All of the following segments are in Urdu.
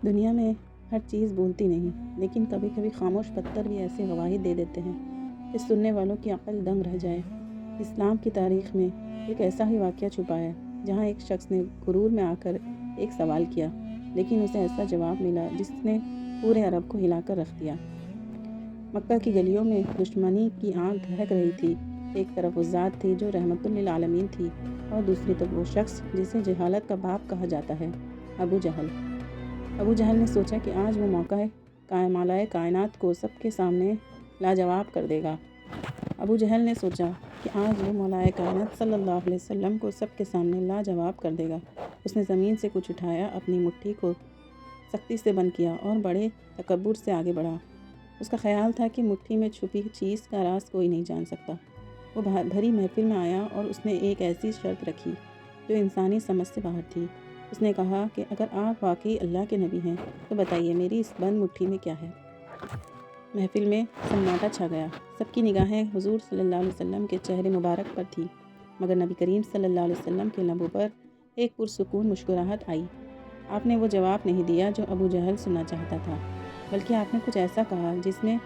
دنیا میں ہر چیز بولتی نہیں، لیکن کبھی کبھی خاموش پتھر بھی ایسی گواہی دے دیتے ہیں کہ سننے والوں کی عقل دنگ رہ جائے۔ اسلام کی تاریخ میں ایک ایسا ہی واقعہ چھپا ہے جہاں ایک شخص نے غرور میں آ کر ایک سوال کیا، لیکن اسے ایسا جواب ملا جس نے پورے عرب کو ہلا کر رکھ دیا۔ مکہ کی گلیوں میں دشمنی کی آگ دہک رہی تھی۔ ایک طرف وہ ذات تھی جو رحمت للعالمین تھی، اور دوسری طرف وہ شخص جسے جہالت کا باپ کہا جاتا ہے، ابو جہل۔ ابو جہل نے سوچا کہ آج وہ موقع ہے، مالائے کائنات کو سب کے سامنے لاجواب کر دے گا۔ ابو جہل نے سوچا کہ آج وہ مولائے کائنات صلی اللہ علیہ وسلم کو سب کے سامنے لاجواب کر دے گا۔ اس نے زمین سے کچھ اٹھایا، اپنی مٹھی کو سختی سے بند کیا اور بڑے تکبر سے آگے بڑھا۔ اس کا خیال تھا کہ مٹھی میں چھپی چیز کا راز کوئی نہیں جان سکتا۔ وہ بھری محفل میں آیا اور اس نے ایک ایسی شرط رکھی جو انسانی سمجھ سے باہر تھی۔ اس نے کہا کہ اگر آپ واقعی اللہ کے نبی ہیں تو بتائیے میری اس بند مٹھی میں کیا ہے۔ محفل میں سناٹا چھا گیا۔ سب کی نگاہیں حضور صلی اللہ علیہ وسلم کے چہرے مبارک پر تھی، مگر نبی کریم صلی اللہ علیہ وسلم کے لبوں پر ایک پرسکون مسکراہٹ آئی۔ آپ نے وہ جواب نہیں دیا جو ابو جہل سننا چاہتا تھا، بلکہ آپ نے کچھ ایسا کہا جس نے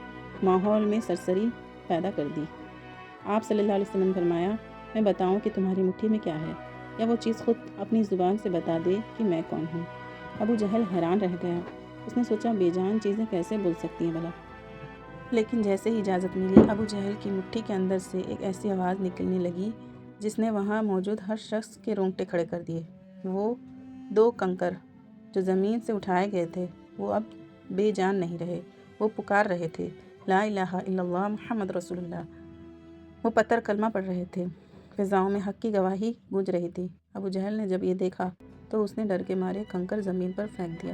ماحول میں سرسری پیدا کر دی۔ آپ صلی اللہ علیہ وسلم نے فرمایا، میں بتاؤں کہ تمہاری مٹھی میں کیا ہے، یا وہ چیز خود اپنی زبان سے بتا دے کہ میں کون ہوں۔ ابو جہل حیران رہ گیا۔ اس نے سوچا بے جان چیزیں کیسے بول سکتی ہیں بھلا؟ لیکن جیسے ہی اجازت ملی، ابو جہل کی مٹھی کے اندر سے ایک ایسی آواز نکلنے لگی جس نے وہاں موجود ہر شخص کے رونگٹے کھڑے کر دیے۔ وہ 2 کنکر جو زمین سے اٹھائے گئے تھے وہ اب بے جان نہیں رہے، وہ پکار رہے تھے، لا الہ الا اللہ محمد رسول اللہ۔ وہ پتھر کلمہ پڑھ رہے تھے، فضاؤں میں حق کی گواہی گونج رہی تھی۔ ابو جہل نے جب یہ دیکھا تو اس نے ڈر کے مارے کنکر زمین پر پھینک دیا،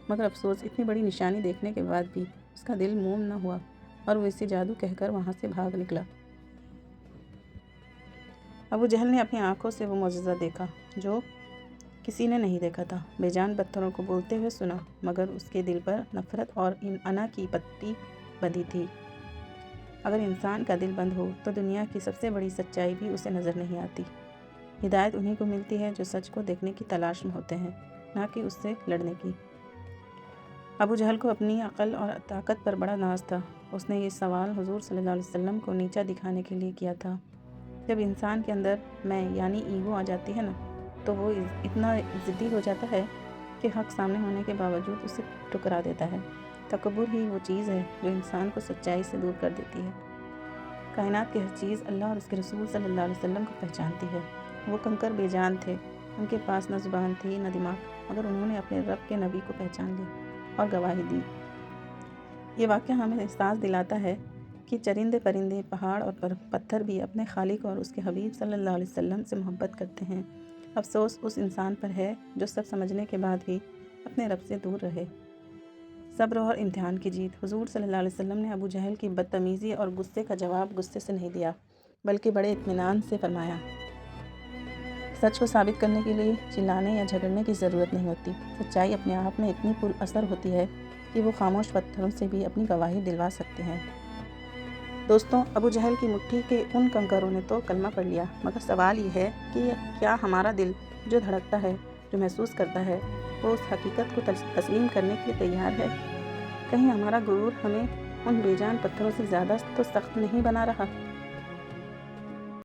مگر افسوس اتنی بڑی نشانی دیکھنے کے بعد بھی اس کا دل موم نہ ہوا اور وہ اسے جادو کہہ کر وہاں سے بھاگ نکلا۔ ابو جہل نے اپنی آنکھوں سے وہ معجزہ دیکھا جو کسی نے نہیں دیکھا تھا۔ بے جان پتھروں کو بولتے ہوئے سنا، مگر اس کے دل پر نفرت اور انا کی پٹی بندھی تھی۔ اگر انسان کا دل بند ہو تو دنیا کی سب سے بڑی سچائی بھی اسے نظر نہیں آتی۔ ہدایت انہیں کو ملتی ہے جو سچ کو دیکھنے کی تلاش میں ہوتے ہیں، نہ کہ اس سے لڑنے کی۔ ابو جہل کو اپنی عقل اور طاقت پر بڑا ناز تھا۔ اس نے یہ سوال حضور صلی اللہ علیہ وسلم کو نیچا دکھانے کے لیے کیا تھا۔ جب انسان کے اندر میں یعنی ایگو آ جاتی ہے نا، تو وہ اتنا ضدی ہو جاتا ہے کہ حق سامنے ہونے کے باوجود اسے ٹھکرا دیتا ہے۔ تکبر ہی وہ چیز ہے جو انسان کو سچائی سے دور کر دیتی ہے۔ کائنات کی ہر چیز اللہ اور اس کے رسول صلی اللہ علیہ وسلم کو پہچانتی ہے۔ وہ کنکر بے جان تھے، ان کے پاس نہ زبان تھی نہ دماغ، مگر انہوں نے اپنے رب کے نبی کو پہچان لیا اور گواہی دی۔ یہ واقعہ ہمیں احساس دلاتا ہے کہ چرندے پرندے، پہاڑ اور پتھر بھی اپنے خالق اور اس کے حبیب صلی اللہ علیہ وسلم سے محبت کرتے ہیں۔ افسوس اس انسان پر ہے جو سب سمجھنے کے بعد بھی اپنے رب سے دور رہے۔ صبر اور امتحان کی جیت۔ حضور صلی اللہ علیہ وسلم نے ابو جہل کی بدتمیزی اور غصے کا جواب غصے سے نہیں دیا، بلکہ بڑے اطمینان سے فرمایا، سچ کو ثابت کرنے کے لیے چلانے یا جھگڑنے کی ضرورت نہیں ہوتی۔ سچائی اپنے آپ میں اتنی پر اثر ہوتی ہے کہ وہ خاموش پتھروں سے بھی اپنی گواہی دلوا سکتے ہیں۔ دوستوں، ابو جہل کی مٹھی کے ان کنکروں نے تو کلمہ پڑھ لیا، مگر سوال یہ ہے کہ کیا ہمارا دل جو دھڑکتا ہے، جو محسوس کرتا ہے، وہ اس حقیقت کو تسلیم کرنے کے لیے تیار ہے؟ کہیں ہمارا غرور ہمیں ان بے جان پتھروں سے زیادہ تو سخت نہیں بنا رہا؟